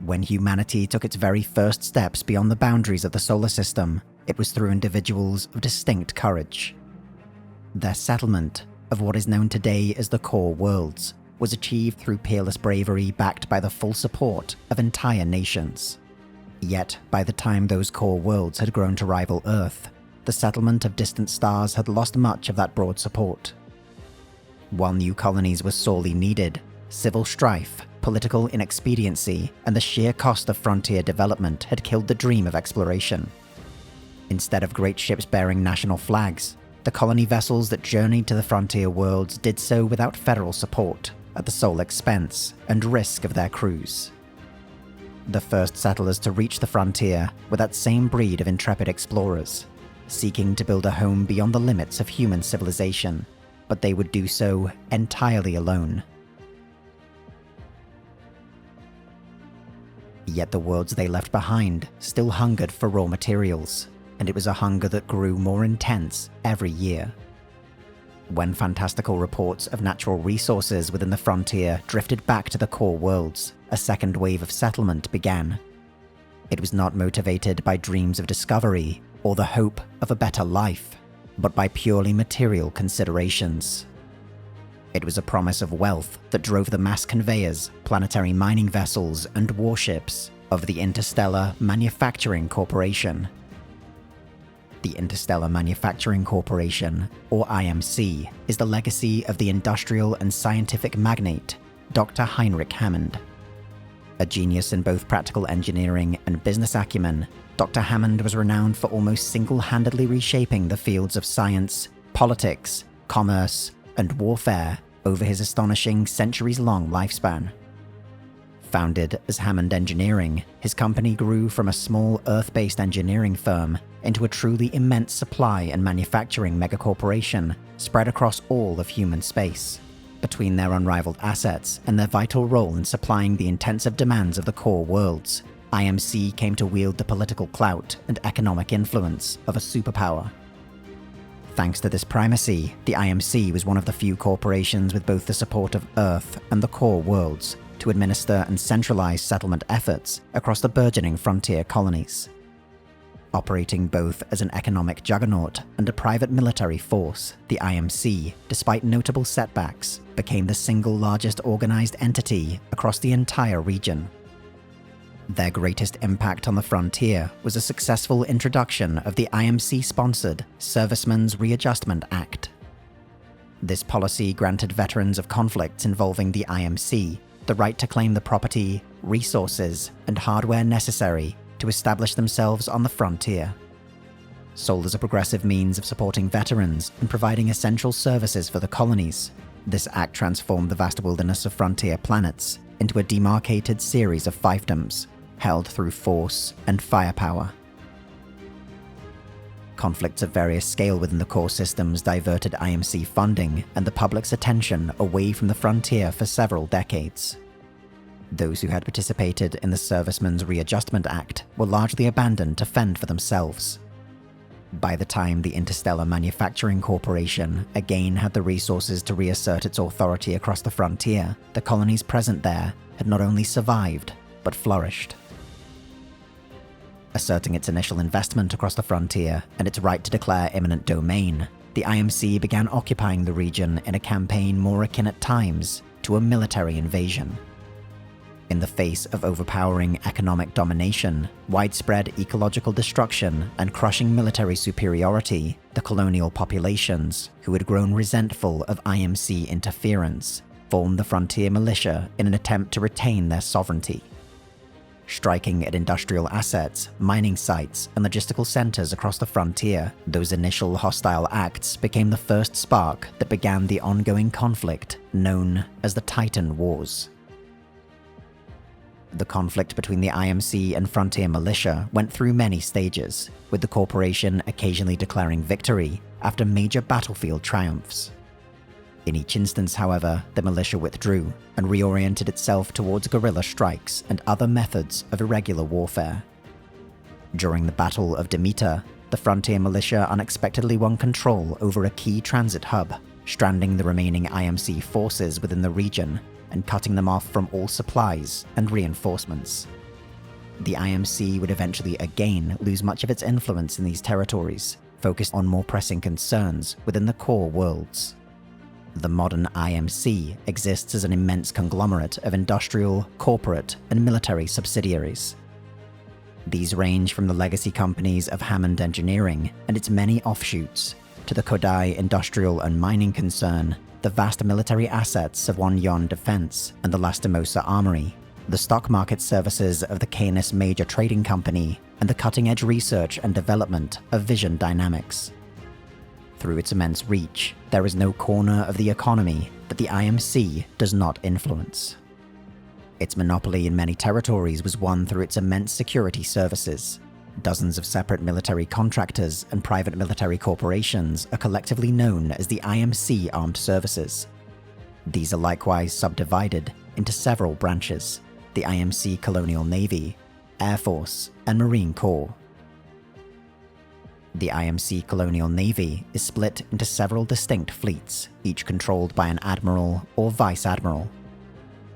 When humanity took its very first steps beyond the boundaries of the solar system, it was through individuals of distinct courage. Their settlement of what is known today as the Core Worlds was achieved through peerless bravery backed by the full support of entire nations. Yet, by the time those Core Worlds had grown to rival Earth, the settlement of distant stars had lost much of that broad support. While new colonies were sorely needed, civil strife, political inexpediency, and the sheer cost of frontier development had killed the dream of exploration. Instead of great ships bearing national flags, the colony vessels that journeyed to the frontier worlds did so without federal support, at the sole expense and risk of their crews. The first settlers to reach the frontier were that same breed of intrepid explorers, seeking to build a home beyond the limits of human civilization, but they would do so entirely alone. Yet the worlds they left behind still hungered for raw materials, and it was a hunger that grew more intense every year. When fantastical reports of natural resources within the frontier drifted back to the Core Worlds, a second wave of settlement began. It was not motivated by dreams of discovery or the hope of a better life, but by purely material considerations. It was a promise of wealth that drove the mass conveyors, planetary mining vessels, and warships of the Interstellar Manufacturing Corporation. The Interstellar Manufacturing Corporation, or IMC, is the legacy of the industrial and scientific magnate, Dr. Heinrich Hammond. A genius in both practical engineering and business acumen, Dr. Hammond was renowned for almost single-handedly reshaping the fields of science, politics, commerce, and warfare over his astonishing centuries-long lifespan. Founded as Hammond Engineering, his company grew from a small Earth-based engineering firm into a truly immense supply and manufacturing megacorporation spread across all of human space. Between their unrivaled assets and their vital role in supplying the intensive demands of the Core Worlds, IMC came to wield the political clout and economic influence of a superpower. Thanks to this primacy, the IMC was one of the few corporations with both the support of Earth and the Core Worlds to administer and centralize settlement efforts across the burgeoning frontier colonies. Operating both as an economic juggernaut and a private military force, the IMC, despite notable setbacks, became the single largest organized entity across the entire region. Their greatest impact on the frontier was a successful introduction of the IMC-sponsored Servicemen's Readjustment Act. This policy granted veterans of conflicts involving the IMC the right to claim the property, resources, and hardware necessary to establish themselves on the frontier. Sold as a progressive means of supporting veterans and providing essential services for the colonies, this act transformed the vast wilderness of frontier planets into a demarcated series of fiefdoms, held through force and firepower. Conflicts of various scale within the core systems diverted IMC funding and the public's attention away from the frontier for several decades. Those who had participated in the Servicemen's Readjustment Act were largely abandoned to fend for themselves. By the time the Interstellar Manufacturing Corporation again had the resources to reassert its authority across the frontier, the colonies present there had not only survived, but flourished. Asserting its initial investment across the frontier and its right to declare eminent domain, the IMC began occupying the region in a campaign more akin at times to a military invasion. In the face of overpowering economic domination, widespread ecological destruction, and crushing military superiority, the colonial populations, who had grown resentful of IMC interference, formed the frontier militia in an attempt to retain their sovereignty. Striking at industrial assets, mining sites, and logistical centers across the frontier, those initial hostile acts became the first spark that began the ongoing conflict known as the Titan Wars. The conflict between the IMC and frontier militia went through many stages, with the corporation occasionally declaring victory after major battlefield triumphs. In each instance, however, the militia withdrew and reoriented itself towards guerrilla strikes and other methods of irregular warfare. During the Battle of Demeter, the frontier militia unexpectedly won control over a key transit hub, stranding the remaining IMC forces within the region and cutting them off from all supplies and reinforcements. The IMC would eventually again lose much of its influence in these territories, focused on more pressing concerns within the core worlds. The modern IMC exists as an immense conglomerate of industrial, corporate, and military subsidiaries. These range from the legacy companies of Hammond Engineering and its many offshoots, to the Kodai industrial and mining concern, the vast military assets of Wonyon Defense and the Lastimosa Armory, the stock market services of the Canis Major Trading Company, and the cutting-edge research and development of Vision Dynamics. Through its immense reach, there is no corner of the economy that the IMC does not influence. Its monopoly in many territories was won through its immense security services. Dozens of separate military contractors and private military corporations are collectively known as the Imc Armed Services. These are likewise subdivided into several branches: the IMC Colonial Navy, Air Force, and Marine Corps. The IMC Colonial Navy is split into several distinct fleets, each controlled by an admiral or vice admiral.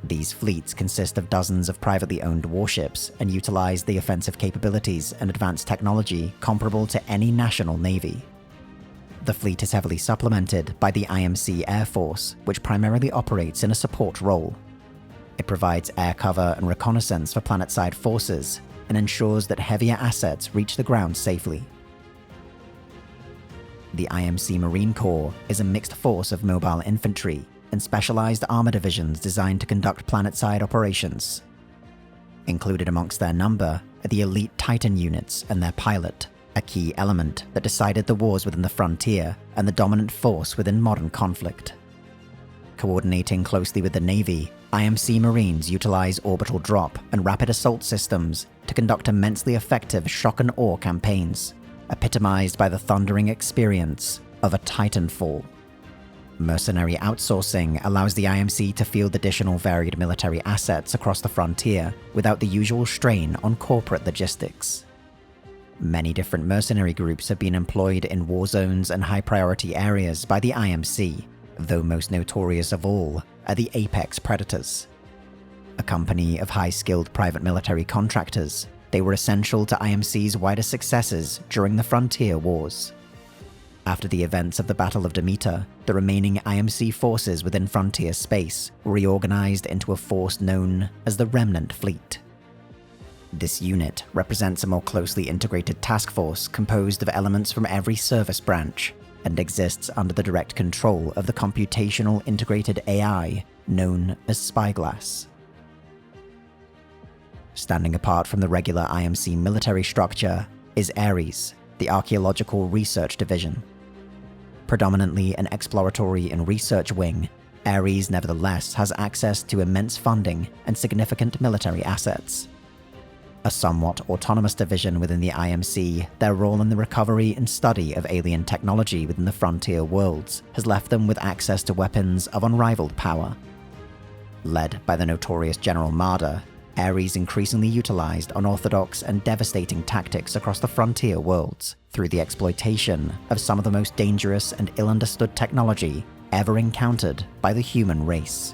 These fleets consist of dozens of privately owned warships and utilize the offensive capabilities and advanced technology comparable to any national navy. The fleet is heavily supplemented by the IMC Air Force, which primarily operates in a support role. It provides air cover and reconnaissance for planetside forces and ensures that heavier assets reach the ground safely. The IMC Marine Corps is a mixed force of mobile infantry and specialized armor divisions designed to conduct planetside operations. Included amongst their number are the elite Titan units and their pilot, a key element that decided the wars within the frontier and the dominant force within modern conflict. Coordinating closely with the Navy, IMC Marines utilize orbital drop and rapid assault systems to conduct immensely effective shock and awe campaigns, epitomized by the thundering experience of a Titanfall. Mercenary Outsourcing allows the IMC to field additional varied military assets across the frontier without the usual strain on corporate logistics. Many different mercenary groups have been employed in war zones and high-priority areas by the IMC, though most notorious of all are the Apex Predators. A company of high-skilled private military contractors, they were essential to IMC's wider successes during the frontier wars. After the events of the Battle of Demeter, the remaining IMC forces within frontier space were reorganized into a force known as the Remnant Fleet. This unit represents a more closely integrated task force composed of elements from every service branch and exists under the direct control of the computational integrated AI known as Spyglass. Standing apart from the regular IMC military structure is Ares, the Archaeological Research Division. Predominantly an exploratory and research wing, Ares nevertheless has access to immense funding and significant military assets. A somewhat autonomous division within the IMC, their role in the recovery and study of alien technology within the frontier worlds has left them with access to weapons of unrivaled power. Led by the notorious General Marder, Ares increasingly utilized unorthodox and devastating tactics across the frontier worlds through the exploitation of some of the most dangerous and ill-understood technology ever encountered by the human race.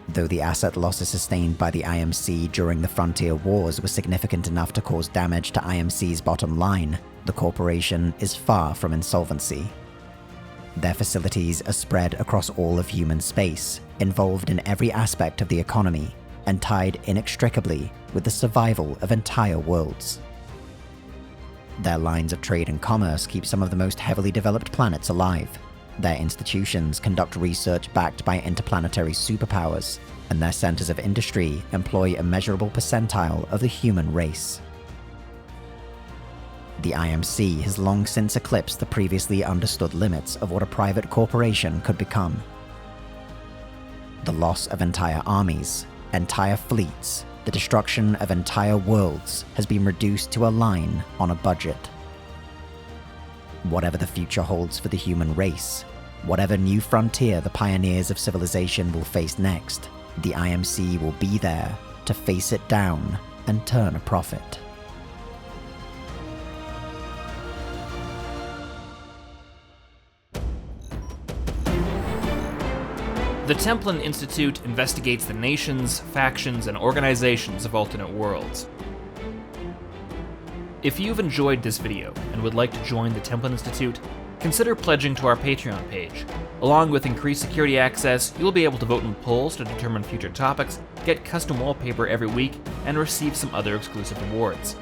Though the asset losses sustained by the IMC during the frontier wars were significant enough to cause damage to IMC's bottom line, the corporation is far from insolvency. Their facilities are spread across all of human space, involved in every aspect of the economy, and tied inextricably with the survival of entire worlds. Their lines of trade and commerce keep some of the most heavily developed planets alive. Their institutions conduct research backed by interplanetary superpowers, and their centers of industry employ a measurable percentile of the human race. The IMC has long since eclipsed the previously understood limits of what a private corporation could become. The loss of entire armies, entire fleets, the destruction of entire worlds has been reduced to a line on a budget. Whatever the future holds for the human race, whatever new frontier the pioneers of civilization will face next, the IMC will be there to face it down and turn a profit. The Templin Institute investigates the nations, factions, and organizations of alternate worlds. If you've enjoyed this video and would like to join the Templin Institute, consider pledging to our Patreon page. Along with increased security access, you'll be able to vote in polls to determine future topics, get custom wallpaper every week, and receive some other exclusive rewards.